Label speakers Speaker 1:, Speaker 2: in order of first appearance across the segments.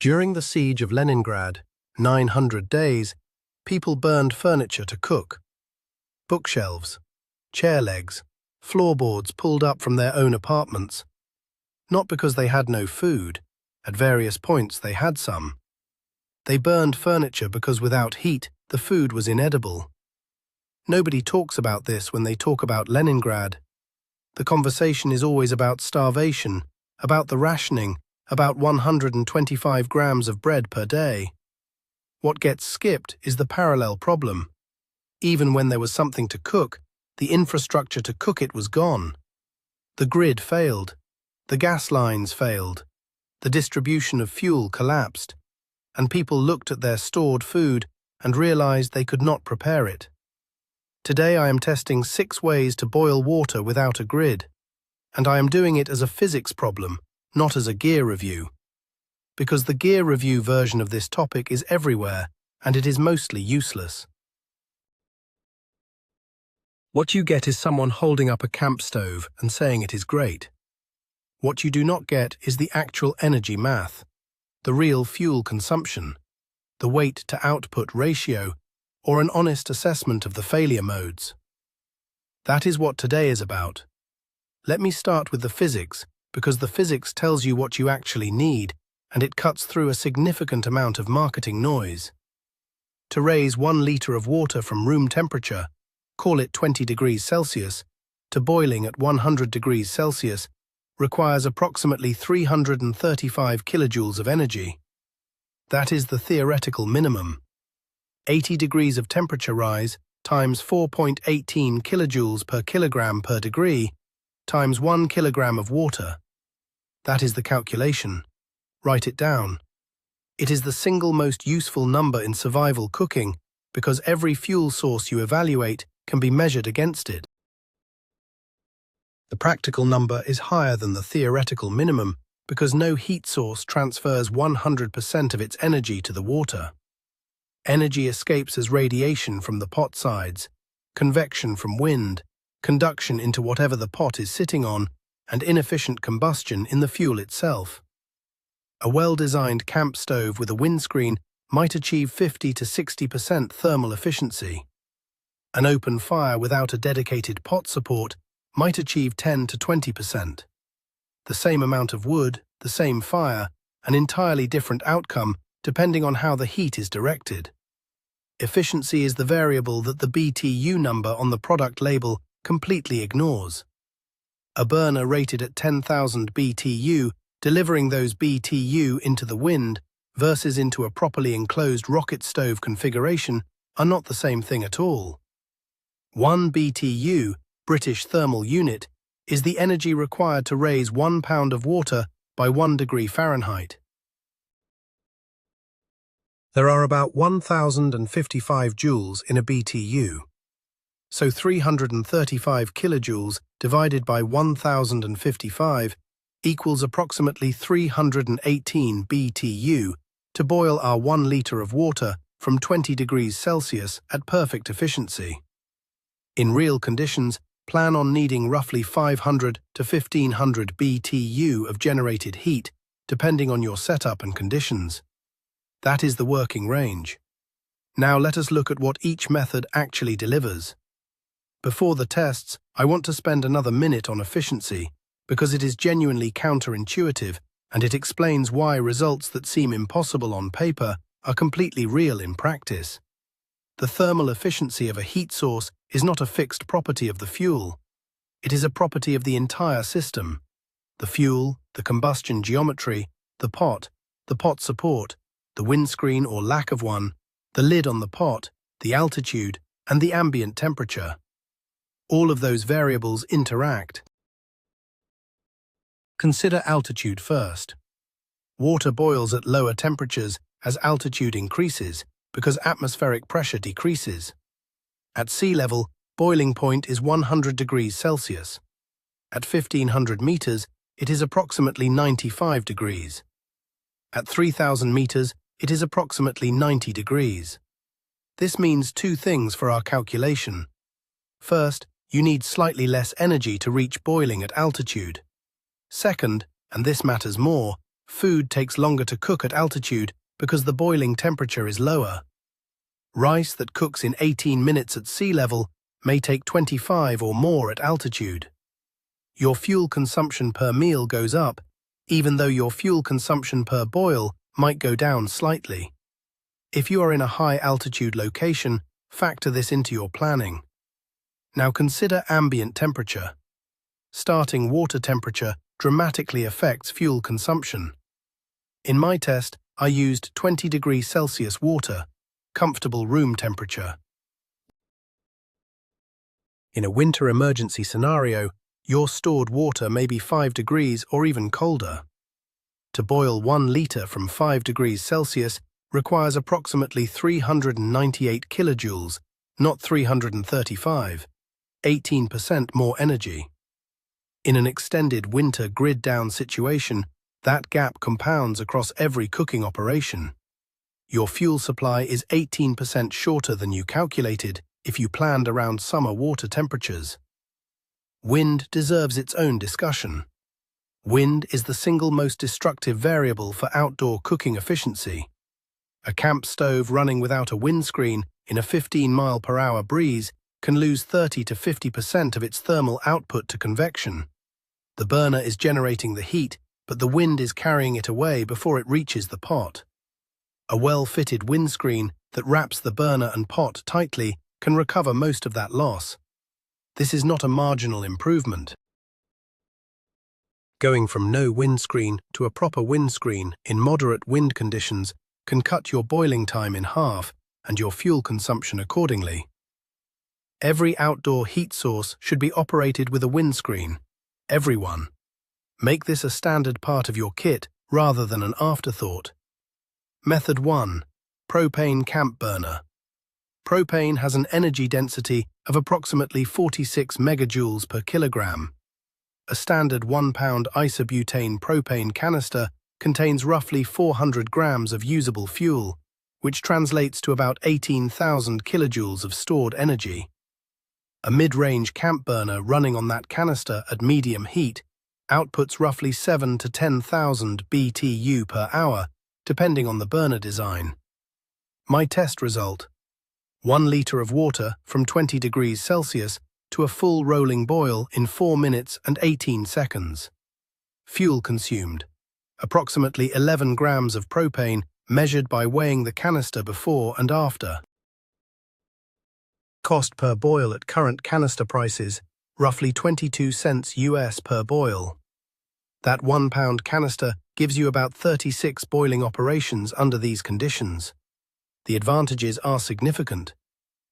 Speaker 1: During the siege of Leningrad, 900 days, people burned furniture to cook. Bookshelves, chair legs, floorboards pulled up from their own apartments. Not because they had no food. At various points they had some. They burned furniture because without heat, the food was inedible. Nobody talks about this when they talk about Leningrad. The conversation is always about starvation, about the rationing, about 125 grams of bread per day. What gets skipped is the parallel problem. Even when there was something to cook, the infrastructure to cook it was gone. The grid failed. The gas lines failed. The distribution of fuel collapsed. And people looked at their stored food and realized they could not prepare it. Today I am testing 6 ways to boil water without a grid. And I am doing it as a physics problem, not as a gear review. Because the gear review version of this topic is everywhere, and it is mostly useless. What you get is someone holding up a camp stove and saying it is great. What you do not get is the actual energy math, the real fuel consumption, the weight-to-output ratio, or an honest assessment of the failure modes. That is what today is about. Let me start with the physics, because the physics tells you what you actually need, and it cuts through a significant amount of marketing noise. To raise 1 liter of water from room temperature, call it 20 degrees Celsius, to boiling at 100 degrees Celsius, requires approximately 335 kilojoules of energy. That is the theoretical minimum. 80 degrees of temperature rise times 4.18 kilojoules per kilogram per degree times 1 kilogram of water. That is the calculation. Write it down. It is the single most useful number in survival cooking because every fuel source you evaluate can be measured against it. The practical number is higher than the theoretical minimum because no heat source transfers 100% of its energy to the water. Energy escapes as radiation from the pot sides, convection from wind, conduction into whatever the pot is sitting on, and inefficient combustion in the fuel itself. A well-designed camp stove with a windscreen might achieve 50 to 60% thermal efficiency. An open fire without a dedicated pot support might achieve 10 to 20%. The same amount of wood, the same fire, an entirely different outcome depending on how the heat is directed. Efficiency is the variable that the BTU number on the product label completely ignores. A burner rated at 10,000 BTU delivering those BTU into the wind versus into a properly enclosed rocket stove configuration are not the same thing at all. 1 BTU, British thermal unit, is the energy required to raise 1 pound of water by 1 degree Fahrenheit. There are about 1,055 joules in a BTU. So 335 kilojoules divided by 1,055 equals approximately 318 BTU to boil our 1 liter of water from 20 degrees Celsius at perfect efficiency. In real conditions, plan on needing roughly 500 to 1,500 BTU of generated heat, depending on your setup and conditions. That is the working range. Now let us look at what each method actually delivers. Before the tests, I want to spend another minute on efficiency, because it is genuinely counterintuitive and it explains why results that seem impossible on paper are completely real in practice. The thermal efficiency of a heat source is not a fixed property of the fuel. It is a property of the entire system. The fuel, the combustion geometry, the pot support, the windscreen or lack of one, the lid on the pot, the altitude, and the ambient temperature. All of those variables interact. Consider altitude first. Water boils at lower temperatures as altitude increases because atmospheric pressure decreases. At sea level, boiling point is 100 degrees Celsius. At 1,500 meters, it is approximately 95 degrees. At 3,000 meters, it is approximately 90 degrees. This means 2 things for our calculation. First, you need slightly less energy to reach boiling at altitude. Second, and this matters more, food takes longer to cook at altitude because the boiling temperature is lower. Rice that cooks in 18 minutes at sea level may take 25 or more at altitude. Your fuel consumption per meal goes up, even though your fuel consumption per boil might go down slightly. If you are in a high-altitude location, factor this into your planning. Now consider ambient temperature. Starting water temperature dramatically affects fuel consumption. In my test, I used 20 degrees Celsius water, comfortable room temperature. In a winter emergency scenario, your stored water may be 5 degrees or even colder. To boil 1 liter from 5 degrees Celsius requires approximately 398 kilojoules, not 335, 18% more energy. In an extended winter grid-down situation, that gap compounds across every cooking operation. Your fuel supply is 18% shorter than you calculated if you planned around summer water temperatures. Wind deserves its own discussion. Wind is the single most destructive variable for outdoor cooking efficiency. A camp stove running without a windscreen in a 15-mile-per-hour breeze can lose 30 to 50% of its thermal output to convection. The burner is generating the heat, but the wind is carrying it away before it reaches the pot. A well-fitted windscreen that wraps the burner and pot tightly can recover most of that loss. This is not a marginal improvement. Going from no windscreen to a proper windscreen in moderate wind conditions can cut your boiling time in half and your fuel consumption accordingly. Every outdoor heat source should be operated with a windscreen. Everyone. Make this a standard part of your kit rather than an afterthought. Method 1. Propane camp burner. Propane has an energy density of approximately 46 megajoules per kilogram. A standard 1-pound isobutane propane canister contains roughly 400 grams of usable fuel, which translates to about 18,000 kilojoules of stored energy. A mid-range camp burner running on that canister at medium heat outputs roughly 7 to 10,000 BTU per hour, depending on the burner design. My test result: 1 liter of water from 20 degrees Celsius to a full rolling boil in 4 minutes and 18 seconds. Fuel consumed: approximately 11 grams of propane measured by weighing the canister before and after. Cost per boil at current canister prices, roughly 22 cents US per boil. That 1-pound canister gives you about 36 boiling operations under these conditions. The advantages are significant.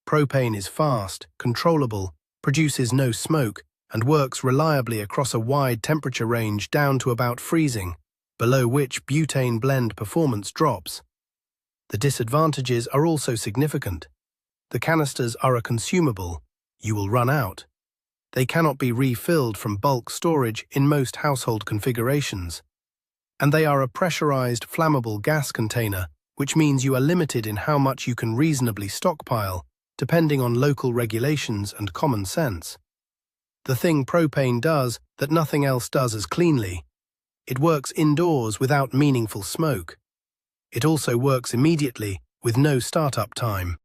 Speaker 1: Propane is fast, controllable, produces no smoke, and works reliably across a wide temperature range down to about freezing, below which butane blend performance drops. The disadvantages are also significant. The canisters are a consumable. You will run out. They cannot be refilled from bulk storage in most household configurations. And they are a pressurized, flammable gas container, which means you are limited in how much you can reasonably stockpile, depending on local regulations and common sense. The thing propane does that nothing else does as cleanly: it works indoors without meaningful smoke. It also works immediately, with no startup time.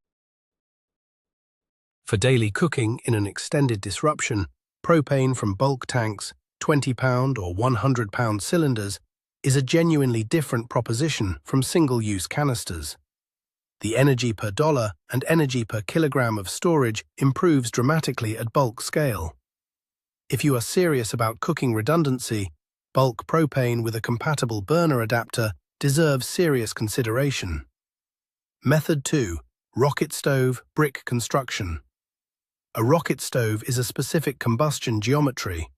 Speaker 1: For daily cooking in an extended disruption, propane from bulk tanks, 20-pound or 100-pound cylinders, is a genuinely different proposition from single-use canisters. The energy per dollar and energy per kilogram of storage improves dramatically at bulk scale. If you are serious about cooking redundancy, bulk propane with a compatible burner adapter deserves serious consideration. Method 2. Rocket stove brick construction. A rocket stove is a specific combustion geometry.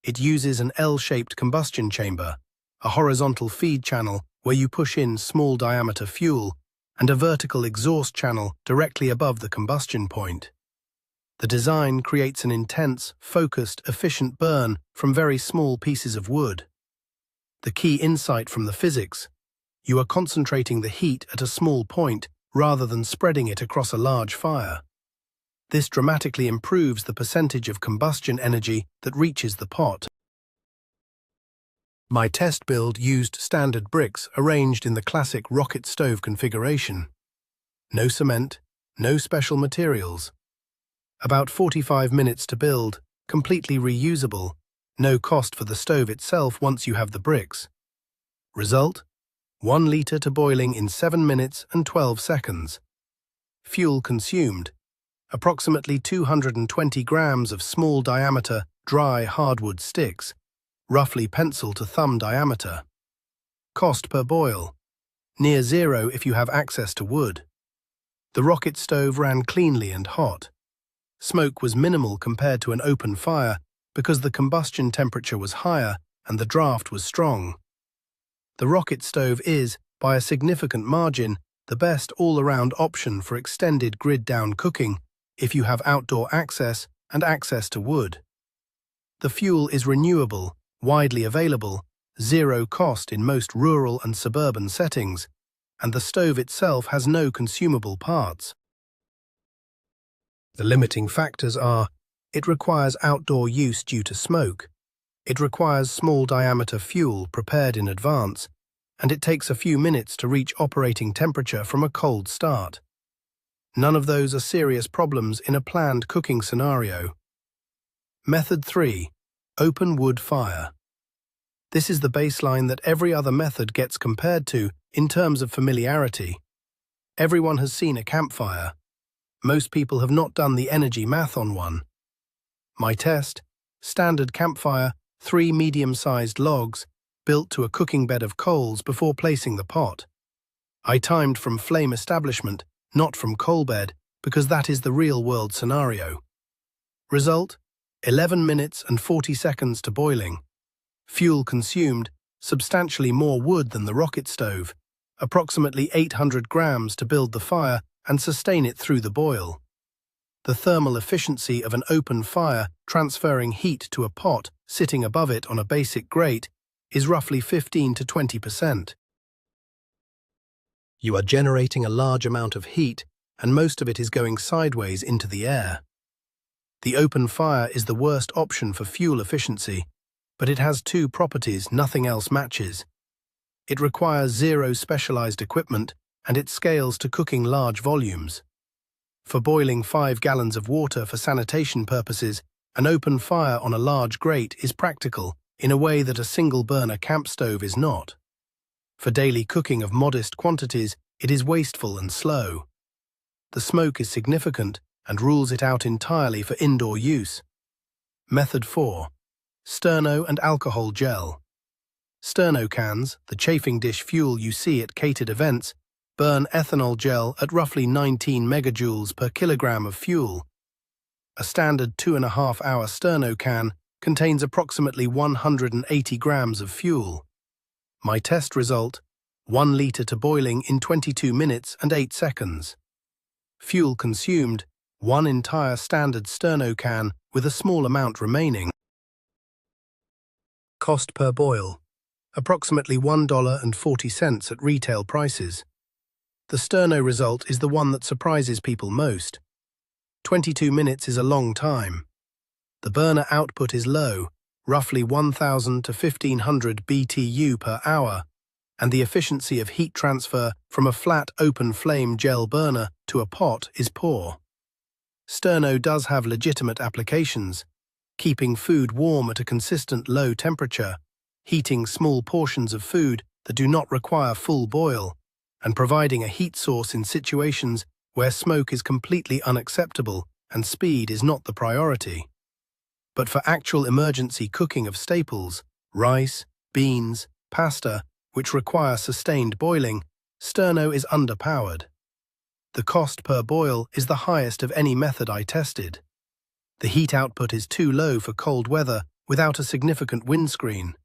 Speaker 1: It uses an L-shaped combustion chamber, a horizontal feed channel where you push in small diameter fuel, and a vertical exhaust channel directly above the combustion point. The design creates an intense, focused, efficient burn from very small pieces of wood. The key insight from the physics: you are concentrating the heat at a small point rather than spreading it across a large fire. This dramatically improves the percentage of combustion energy that reaches the pot. My test build used standard bricks arranged in the classic rocket stove configuration. No cement, no special materials. About 45 minutes to build, completely reusable, no cost for the stove itself once you have the bricks. Result: 1 liter to boiling in 7 minutes and 12 seconds. Fuel consumed: approximately 220 grams of small diameter dry hardwood sticks, roughly pencil to thumb diameter. Cost per boil: near zero if you have access to wood. The rocket stove ran cleanly and hot. Smoke was minimal compared to an open fire because the combustion temperature was higher and the draft was strong. The rocket stove is, by a significant margin, the best all-around option for extended grid-down cooking if you have outdoor access and access to wood. The fuel is renewable, widely available, zero cost in most rural and suburban settings, and the stove itself has no consumable parts. The limiting factors are: it requires outdoor use due to smoke, it requires small diameter fuel prepared in advance, and it takes a few minutes to reach operating temperature from a cold start. None of those are serious problems in a planned cooking scenario. Method 3. Open wood fire. This is the baseline that every other method gets compared to in terms of familiarity. Everyone has seen a campfire. Most people have not done the energy math on one. My test: standard campfire, 3 medium-sized logs, built to a cooking bed of coals before placing the pot. I timed from flame establishment, not from coal bed, because that is the real-world scenario. Result: 11 minutes and 40 seconds to boiling. Fuel consumed: substantially more wood than the rocket stove, approximately 800 grams to build the fire and sustain it through the boil. The thermal efficiency of an open fire transferring heat to a pot sitting above it on a basic grate is roughly 15 to 20%. You are generating a large amount of heat, and most of it is going sideways into the air. The open fire is the worst option for fuel efficiency, but it has 2 properties nothing else matches. It requires zero specialized equipment, and it scales to cooking large volumes. For boiling 5 gallons of water for sanitation purposes, an open fire on a large grate is practical in a way that a single-burner camp stove is not. For daily cooking of modest quantities, it is wasteful and slow. The smoke is significant and rules it out entirely for indoor use. Method 4. Sterno and alcohol gel. Sterno cans, the chafing dish fuel you see at catered events, burn ethanol gel at roughly 19 megajoules per kilogram of fuel. A standard 2.5-hour Sterno can contains approximately 180 grams of fuel. My test result: 1 liter to boiling in 22 minutes and 8 seconds. Fuel consumed: 1 entire standard Sterno can with a small amount remaining. Cost per boil: approximately $1.40 at retail prices. The Sterno result is the one that surprises people most. 22 minutes is a long time. The burner output is low, roughly 1,000 to 1,500 BTU per hour, and the efficiency of heat transfer from a flat open flame gel burner to a pot is poor. Sterno does have legitimate applications: keeping food warm at a consistent low temperature, heating small portions of food that do not require full boil, and providing a heat source in situations where smoke is completely unacceptable and speed is not the priority. But for actual emergency cooking of staples, rice, beans, pasta, which require sustained boiling, Sterno is underpowered. The cost per boil is the highest of any method I tested. The heat output is too low for cold weather without a significant windscreen.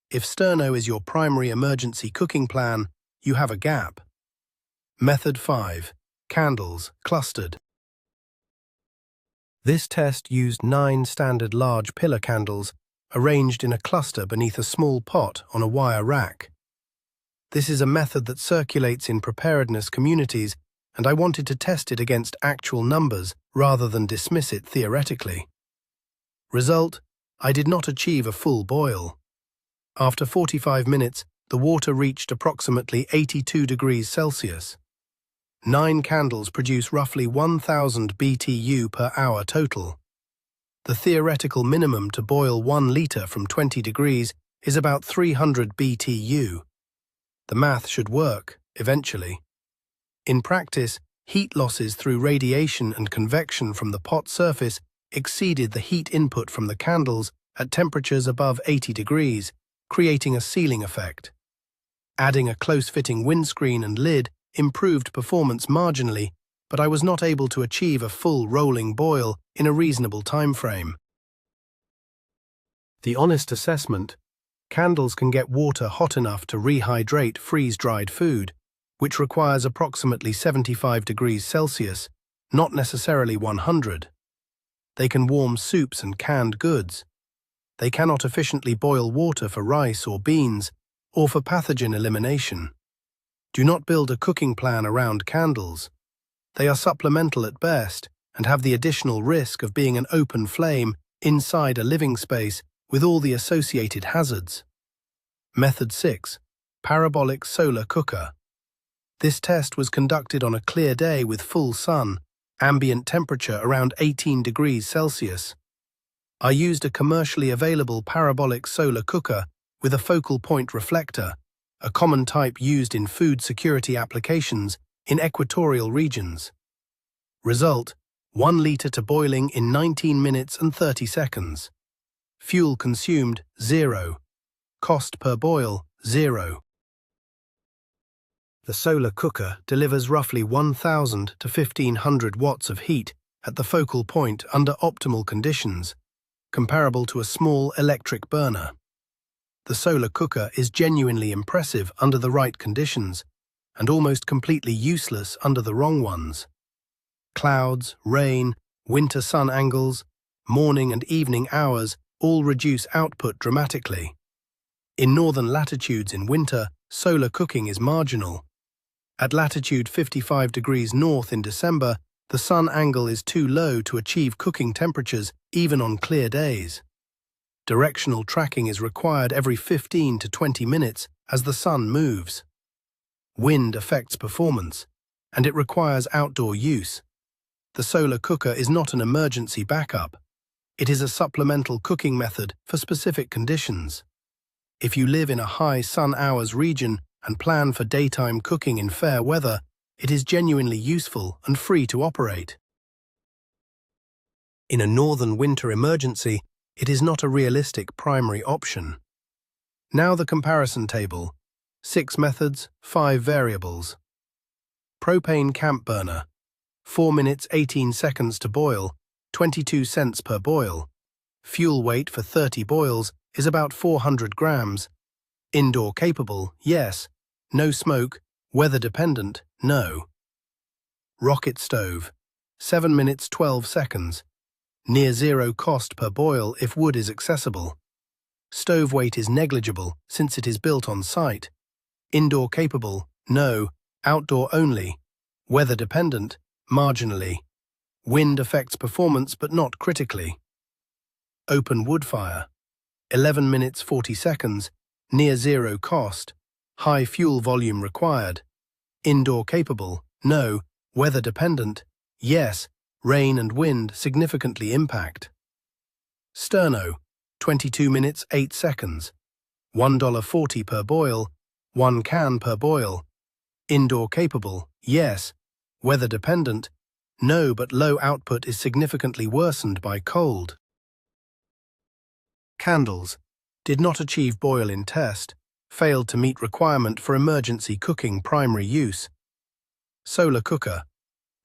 Speaker 1: If Sterno is your primary emergency cooking plan, you have a gap. Method 5. Candles, clustered. This test used 9 standard large pillar candles arranged in a cluster beneath a small pot on a wire rack. This is a method that circulates in preparedness communities, and I wanted to test it against actual numbers rather than dismiss it theoretically. Result: I did not achieve a full boil. After 45 minutes, the water reached approximately 82 degrees Celsius. 9 candles produce roughly 1,000 BTU per hour total. The theoretical minimum to boil 1 litre from 20 degrees is about 300 BTU. The math should work, eventually. In practice, heat losses through radiation and convection from the pot surface exceeded the heat input from the candles at temperatures above 80 degrees, creating a sealing effect. Adding a close-fitting windscreen and lid improved performance marginally, but I was not able to achieve a full rolling boil in a reasonable time frame. The honest assessment: candles can get water hot enough to rehydrate freeze-dried food, which requires approximately 75 degrees Celsius, not necessarily 100. They can warm soups and canned goods. They cannot efficiently boil water for rice or beans, or for pathogen elimination. Do not build a cooking plan around candles. They are supplemental at best and have the additional risk of being an open flame inside a living space with all the associated hazards. Method 6. Parabolic solar cooker. This test was conducted on a clear day with full sun, ambient temperature around 18 degrees Celsius. I used a commercially available parabolic solar cooker with a focal point reflector, a common type used in food security applications in equatorial regions. Result: 1 litre to boiling in 19 minutes and 30 seconds. Fuel consumed, 0. Cost per boil, 0. The solar cooker delivers roughly 1,000 to 1,500 watts of heat at the focal point under optimal conditions, comparable to a small electric burner. The solar cooker is genuinely impressive under the right conditions, and almost completely useless under the wrong ones. Clouds, rain, winter sun angles, morning and evening hours all reduce output dramatically. In northern latitudes in winter, solar cooking is marginal. At latitude 55 degrees north in December, the sun angle is too low to achieve cooking temperatures even on clear days. Directional tracking is required every 15 to 20 minutes as the sun moves. Wind affects performance, and it requires outdoor use. The solar cooker is not an emergency backup. It is a supplemental cooking method for specific conditions. If you live in a high sun hours region and plan for daytime cooking in fair weather, it is genuinely useful and free to operate. In a northern winter emergency, it is not a realistic primary option. Now the comparison table. 6 methods, 5 variables. Propane camp burner. 4 minutes 18 seconds to boil, 22 cents per boil. Fuel weight for 30 boils is about 400 grams. Indoor capable, yes. No smoke. Weather dependent, no. Rocket stove. 7 minutes 12 seconds. Near zero cost per boil if wood is accessible. Stove weight is negligible since it is built on site. Indoor capable, no. Outdoor only. Weather dependent, marginally. Wind affects performance but not critically. Open wood fire. 11 minutes 40 seconds. Near zero cost. High fuel volume required. Indoor capable, no. Weather dependent, yes. Rain and wind significantly impact. Sterno. 22 minutes 8 seconds. $1.40 per boil. 1 can per boil. Indoor capable, yes. Weather dependent, no, but low output is significantly worsened by cold. Candles. Did not achieve boil in test. Failed to meet requirement for emergency cooking primary use. Solar cooker.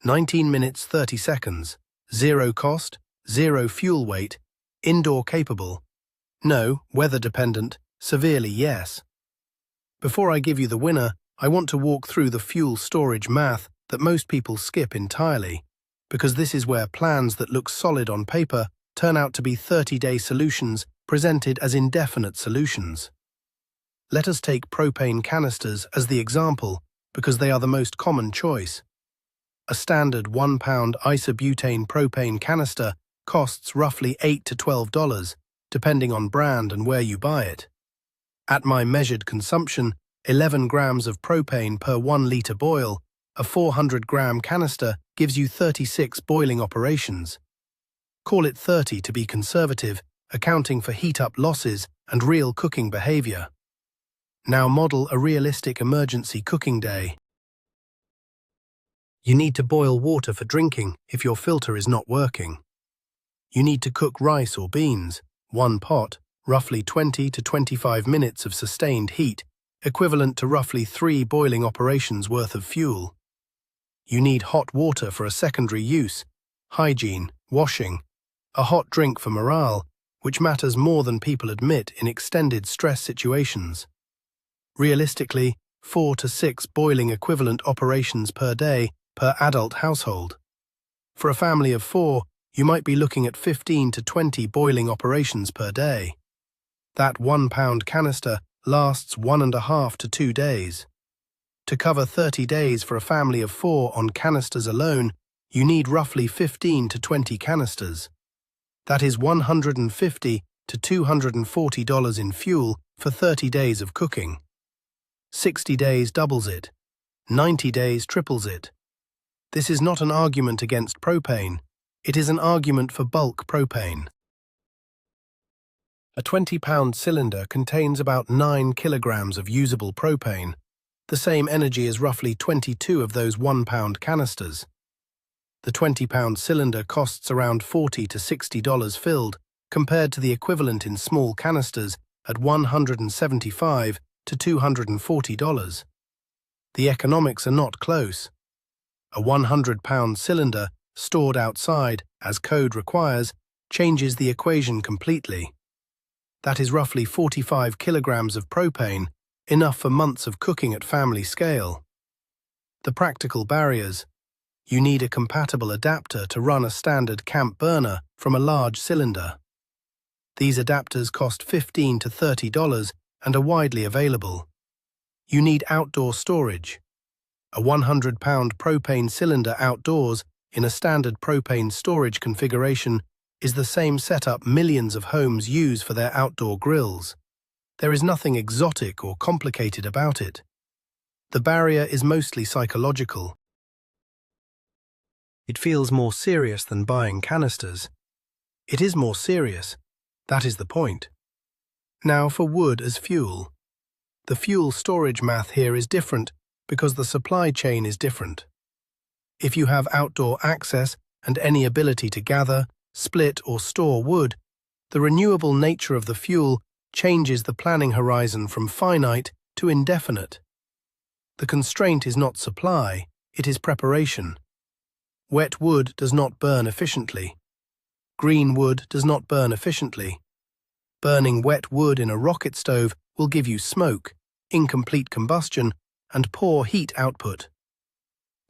Speaker 1: 19 minutes 30 seconds. 0 cost, 0 fuel weight. Indoor capable. No, weather dependent, severely yes. Before I give you the winner, I want to walk through the fuel storage math that most people skip entirely, because this is where plans that look solid on paper turn out to be 30-day solutions presented as indefinite solutions. Let us take propane canisters as the example because they are the most common choice. A standard 1-pound isobutane propane canister costs roughly $8 to $12, depending on brand and where you buy it. At my measured consumption, 11 grams of propane per 1 litre boil, a 400-gram canister gives you 36 boiling operations. Call it 30 to be conservative, accounting for heat-up losses and real cooking behavior. Now model a realistic emergency cooking day. You need to boil water for drinking if your filter is not working. You need to cook rice or beans, one pot, roughly 20 to 25 minutes of sustained heat, equivalent to roughly 3 boiling operations worth of fuel. You need hot water for a secondary use, hygiene, washing, a hot drink for morale, which matters more than people admit in extended stress situations. Realistically, 4 to 6 boiling equivalent operations per day per adult household. For a family of 4, you might be looking at 15 to 20 boiling operations per day. That 1-pound canister lasts 1.5 to 2 days. To cover 30 days for a family of 4 on canisters alone, you need roughly 15 to 20 canisters. That is $150 to $240 in fuel for 30 days of cooking. 60 days doubles it. 90 days triples it. This is not an argument against propane. It is an argument for bulk propane. A 20-pound cylinder contains about 9 kilograms of usable propane, the same energy as roughly 22 of those 1-pound canisters. The 20-pound cylinder costs around $40 to $60 filled, compared to the equivalent in small canisters at $175 to $240. The economics are not close. A 100-pound cylinder, stored outside, as code requires, changes the equation completely. That is roughly 45 kilograms of propane, enough for months of cooking at family scale. The practical barriers. You need a compatible adapter to run a standard camp burner from a large cylinder. These adapters cost $15 to $30 and are widely available. You need outdoor storage. A 100-pound propane cylinder outdoors in a standard propane storage configuration is the same setup millions of homes use for their outdoor grills. There is nothing exotic or complicated about it. The barrier is mostly psychological. It feels more serious than buying canisters. It is more serious. That is the point. Now for wood as fuel. The fuel storage math here is different because the supply chain is different. If you have outdoor access and any ability to gather, split or store wood, the renewable nature of the fuel changes the planning horizon from finite to indefinite. The constraint is not supply, it is preparation. Wet wood does not burn efficiently. Green wood does not burn efficiently. Burning wet wood in a rocket stove will give you smoke, incomplete combustion, and poor heat output.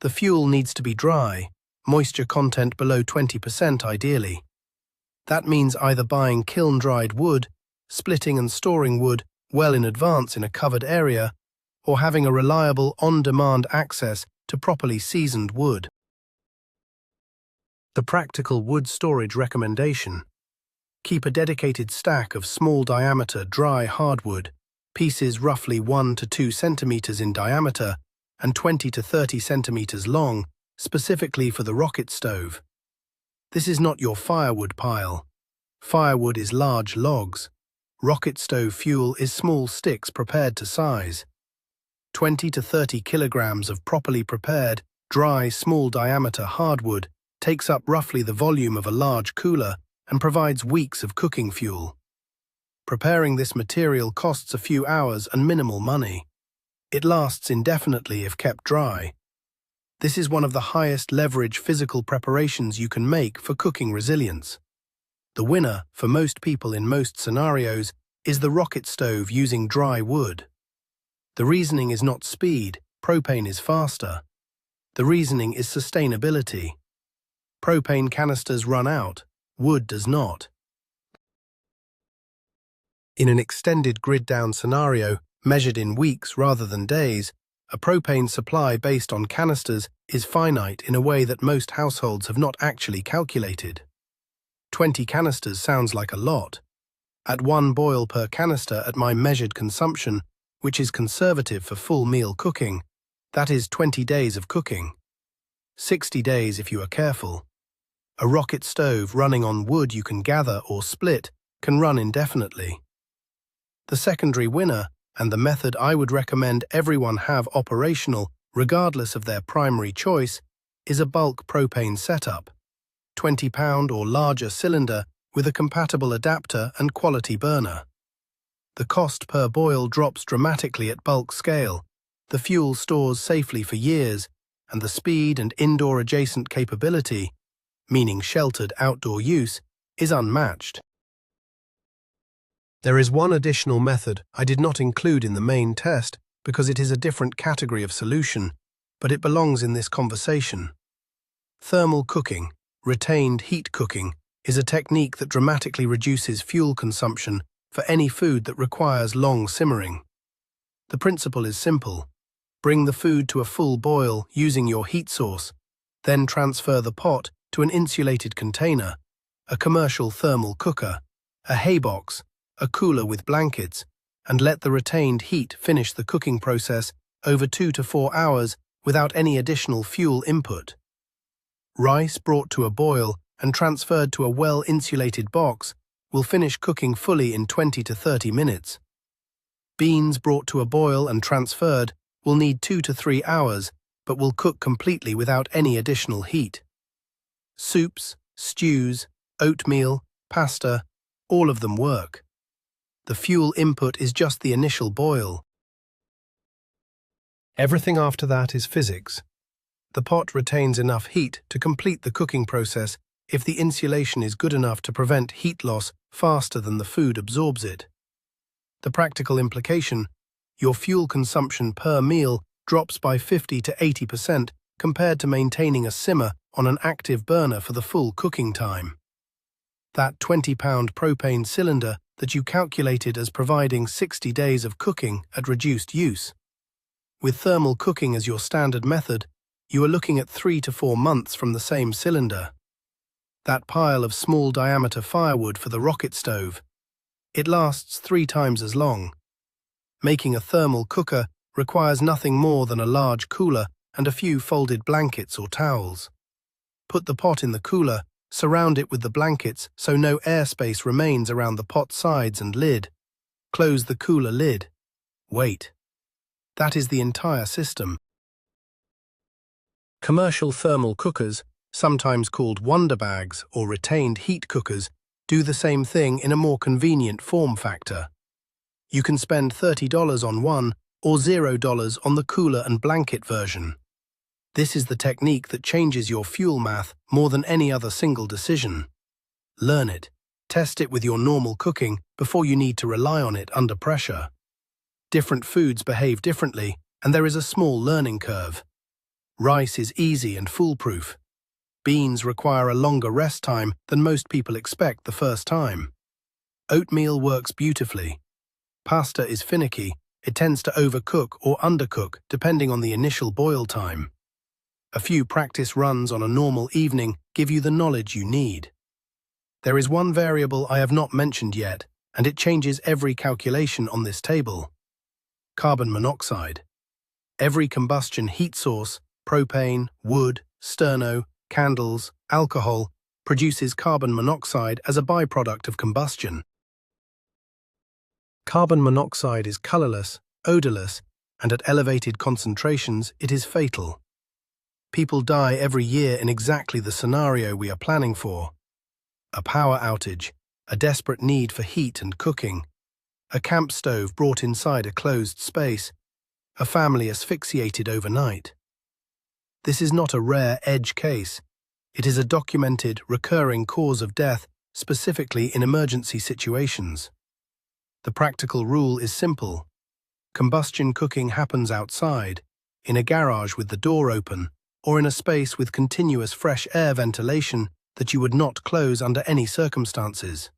Speaker 1: The fuel needs to be dry, moisture content below 20% ideally. That means either buying kiln-dried wood, splitting and storing wood well in advance in a covered area, or having a reliable on-demand access to properly seasoned wood. The practical wood storage recommendation. Keep a dedicated stack of small-diameter dry hardwood, pieces roughly 1 to 2 centimeters in diameter and 20 to 30 centimeters long, specifically for the rocket stove. This is not your firewood pile. Firewood is large logs. Rocket stove fuel is small sticks prepared to size. 20 to 30 kilograms of properly prepared, dry, small-diameter hardwood takes up roughly the volume of a large cooler and provides weeks of cooking fuel. Preparing this material costs a few hours and minimal money. It lasts indefinitely if kept dry. This is one of the highest leverage physical preparations you can make for cooking resilience. The winner, for most people in most scenarios, is the rocket stove using dry wood. The reasoning is not speed, propane is faster. The reasoning is sustainability. Propane canisters run out, wood does not. In an extended grid-down scenario, measured in weeks rather than days, a propane supply based on canisters is finite in a way that most households have not actually calculated. 20 canisters sounds like a lot. at 1 boil per canister at my measured consumption, which is conservative for full meal cooking. That is 20 days of cooking. 60 days if you are careful. A rocket stove running on wood you can gather or split can run indefinitely. The secondary winner, and the method I would recommend everyone have operational regardless of their primary choice, is a bulk propane setup. 20-pound or larger cylinder with a compatible adapter and quality burner. The cost per boil drops dramatically at bulk scale, the fuel stores safely for years, and the speed and indoor adjacent capability, meaning sheltered outdoor use, is unmatched. There is one additional method I did not include in the main test because it is a different category of solution, but it belongs in this conversation. Thermal cooking, retained heat cooking, is a technique that dramatically reduces fuel consumption for any food that requires long simmering. The principle is simple. Bring the food to a full boil using your heat source, then transfer the pot to an insulated container, a commercial thermal cooker, a hay box, a cooler with blankets, and let the retained heat finish the cooking process over 2 to 4 hours without any additional fuel input. Rice brought to a boil and transferred to a well-insulated box will finish cooking fully in 20 to 30 minutes. Beans brought to a boil and transferred will need 2 to 3 hours, but will cook completely without any additional heat. Soups, stews, oatmeal, pasta, all of them work. The fuel input is just the initial boil. Everything after that is physics. The pot retains enough heat to complete the cooking process if the insulation is good enough to prevent heat loss faster than the food absorbs it. The practical implication: your fuel consumption per meal drops by 50 to 80% compared to maintaining a simmer on an active burner for the full cooking time. That 20-pound propane cylinder that you calculated as providing 60 days of cooking at reduced use. With thermal cooking as your standard method, you are looking at 3 to 4 months from the same cylinder. That pile of small diameter firewood for the rocket stove, it lasts 3 times as long. Making a thermal cooker requires nothing more than a large cooler and a few folded blankets or towels. Put the pot in the cooler, surround it with the blankets so no airspace remains around the pot sides and lid. Close the cooler lid. Wait. That is the entire system. Commercial thermal cookers, sometimes called wonder bags or retained heat cookers, do the same thing in a more convenient form factor. You can spend $30 on one or $0 on the cooler and blanket version. This is the technique that changes your fuel math more than any other single decision. Learn it. Test it with your normal cooking before you need to rely on it under pressure. Different foods behave differently, and there is a small learning curve. Rice is easy and foolproof. Beans require a longer rest time than most people expect the first time. Oatmeal works beautifully. Pasta is finicky. It tends to overcook or undercook depending on the initial boil time. A few practice runs on a normal evening give you the knowledge you need. There is one variable I have not mentioned yet, and it changes every calculation on this table. Carbon monoxide. Every combustion heat source, propane, wood, sterno, candles, alcohol, produces carbon monoxide as a byproduct of combustion. Carbon monoxide is colorless, odorless, and at elevated concentrations it is fatal. People die every year in exactly the scenario we are planning for. A power outage, a desperate need for heat and cooking, a camp stove brought inside a closed space, a family asphyxiated overnight. This is not a rare edge case. It is a documented, recurring cause of death, specifically in emergency situations. The practical rule is simple. Combustion cooking happens outside, in a garage with the door open, or in a space with continuous fresh air ventilation that you would not close under any circumstances.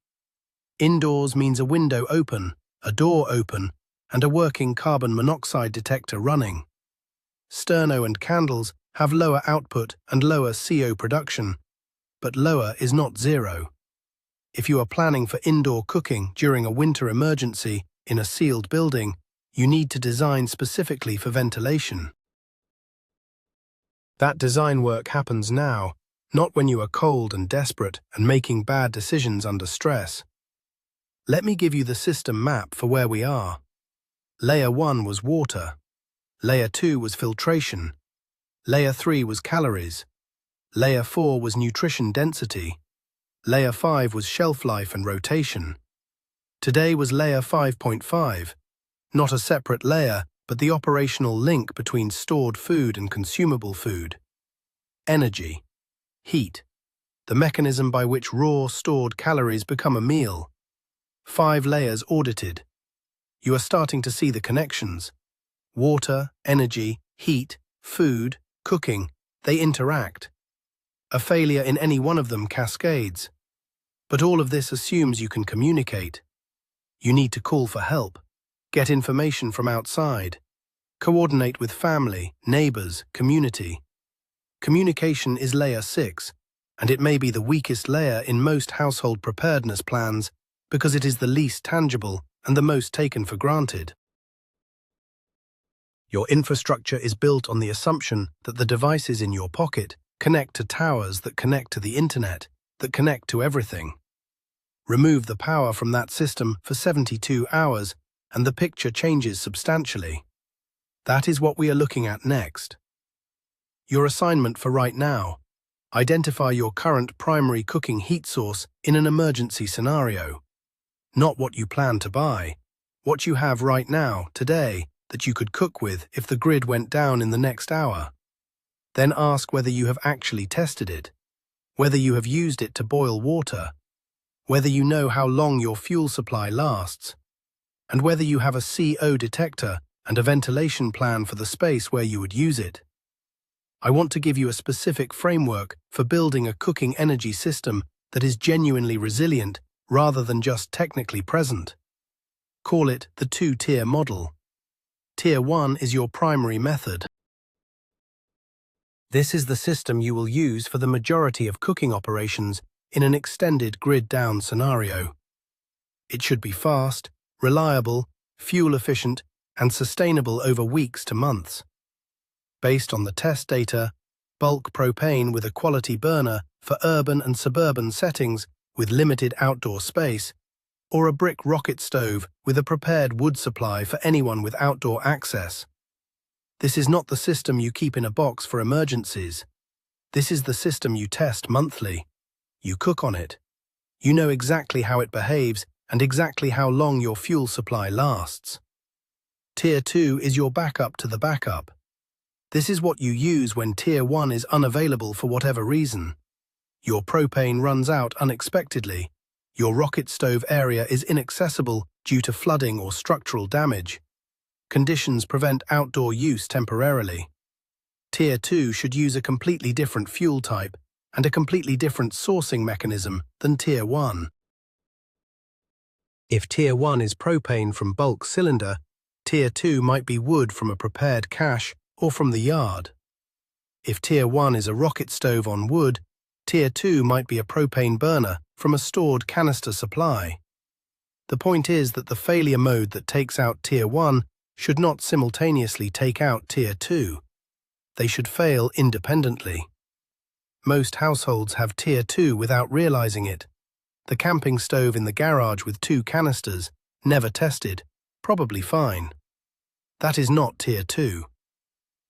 Speaker 1: Indoors means a window open, a door open, and a working carbon monoxide detector running. Sterno and candles have lower output and lower CO production, but lower is not zero. If you are planning for indoor cooking during a winter emergency in a sealed building, you need to design specifically for ventilation. That design work happens now, not when you are cold and desperate and making bad decisions under stress. Let me give you the system map for where we are. Layer 1 was water. Layer 2 was filtration. Layer 3 was calories. Layer 4 was nutrition density. Layer 5 was shelf life and rotation. Today was layer 5.5, not a separate layer, but the operational link between stored food and consumable food. Energy, heat, the mechanism by which raw, stored calories become a meal. 5 layers audited. You are starting to see the connections. Water, energy, heat, food, cooking, they interact. A failure in any one of them cascades. But all of this assumes you can communicate. You need to call for help, get information from outside, coordinate with family, neighbors, community. Communication is layer 6, and it may be the weakest layer in most household preparedness plans because it is the least tangible and the most taken for granted. Your infrastructure is built on the assumption that the devices in your pocket connect to towers that connect to the internet, that connect to everything. Remove the power from that system for 72 hours and the picture changes substantially. That is what we are looking at next. Your assignment for right now: identify your current primary cooking heat source in an emergency scenario. Not what you plan to buy, what you have right now, today, that you could cook with if the grid went down in the next hour. Then ask whether you have actually tested it, whether you have used it to boil water, whether you know how long your fuel supply lasts, and whether you have a CO detector and a ventilation plan for the space where you would use it. I want to give you a specific framework for building a cooking energy system that is genuinely resilient rather than just technically present. Call it the 2-tier model. Tier 1 is your primary method. This is the system you will use for the majority of cooking operations in an extended grid-down scenario. It should be fast, reliable, fuel-efficient, and sustainable over weeks to months. Based on the test data, bulk propane with a quality burner for urban and suburban settings with limited outdoor space, or a brick rocket stove with a prepared wood supply for anyone with outdoor access. This is not the system you keep in a box for emergencies. This is the system you test monthly. You cook on it. You know exactly how it behaves and exactly how long your fuel supply lasts. Tier 2 is your backup to the backup. This is what you use when Tier 1 is unavailable for whatever reason. Your propane runs out unexpectedly. Your rocket stove area is inaccessible due to flooding or structural damage. Conditions prevent outdoor use temporarily. Tier 2 should use a completely different fuel type and a completely different sourcing mechanism than Tier 1. If Tier 1 is propane from bulk cylinder, Tier 2 might be wood from a prepared cache or from the yard. If Tier 1 is a rocket stove on wood, Tier 2 might be a propane burner from a stored canister supply. The point is that the failure mode that takes out Tier 1 should not simultaneously take out Tier 2. They should fail independently. Most households have Tier 2 without realizing it. The camping stove in the garage with 2 canisters, never tested, probably fine. That is not Tier 2.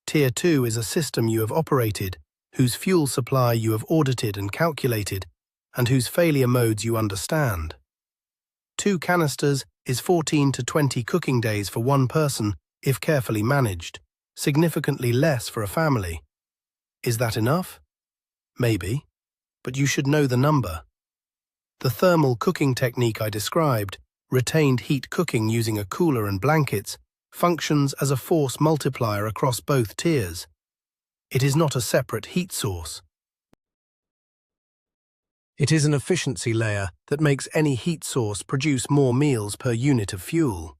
Speaker 1: Tier 2 is a system you have operated, whose fuel supply you have audited and calculated, and whose failure modes you understand. 2 canisters is 14 to 20 cooking days for one person if carefully managed, significantly less for a family. Is that enough? Maybe, but you should know the number. The thermal cooking technique I described, retained heat cooking using a cooler and blankets, functions as a force multiplier across both tiers. It is not a separate heat source. It is an efficiency layer that makes any heat source produce more meals per unit of fuel.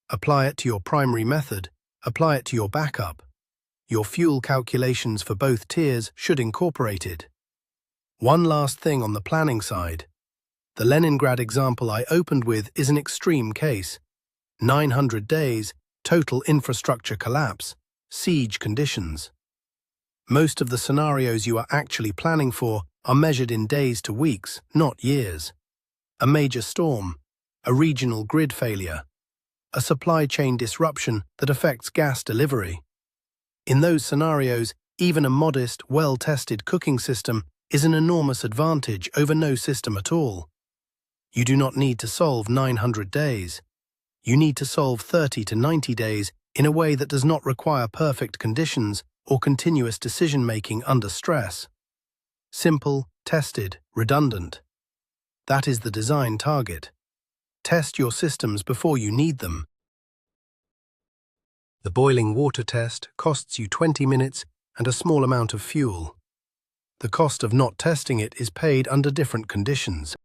Speaker 1: Apply it to your primary method, apply it to your backup. Your fuel calculations for both tiers should incorporate it. One last thing on the planning side. The Leningrad example I opened with is an extreme case. 900 days, total infrastructure collapse, siege conditions. Most of the scenarios you are actually planning for are measured in days to weeks, not years. A major storm, a regional grid failure, a supply chain disruption that affects gas delivery. In those scenarios, even a modest, well-tested cooking system is an enormous advantage over no system at all. You do not need to solve 900 days. You need to solve 30 to 90 days in a way that does not require perfect conditions or continuous decision-making under stress. Simple, tested, redundant. That is the design target. Test your systems before you need them. The boiling water test costs you 20 minutes and a small amount of fuel. The cost of not testing it is paid under different conditions.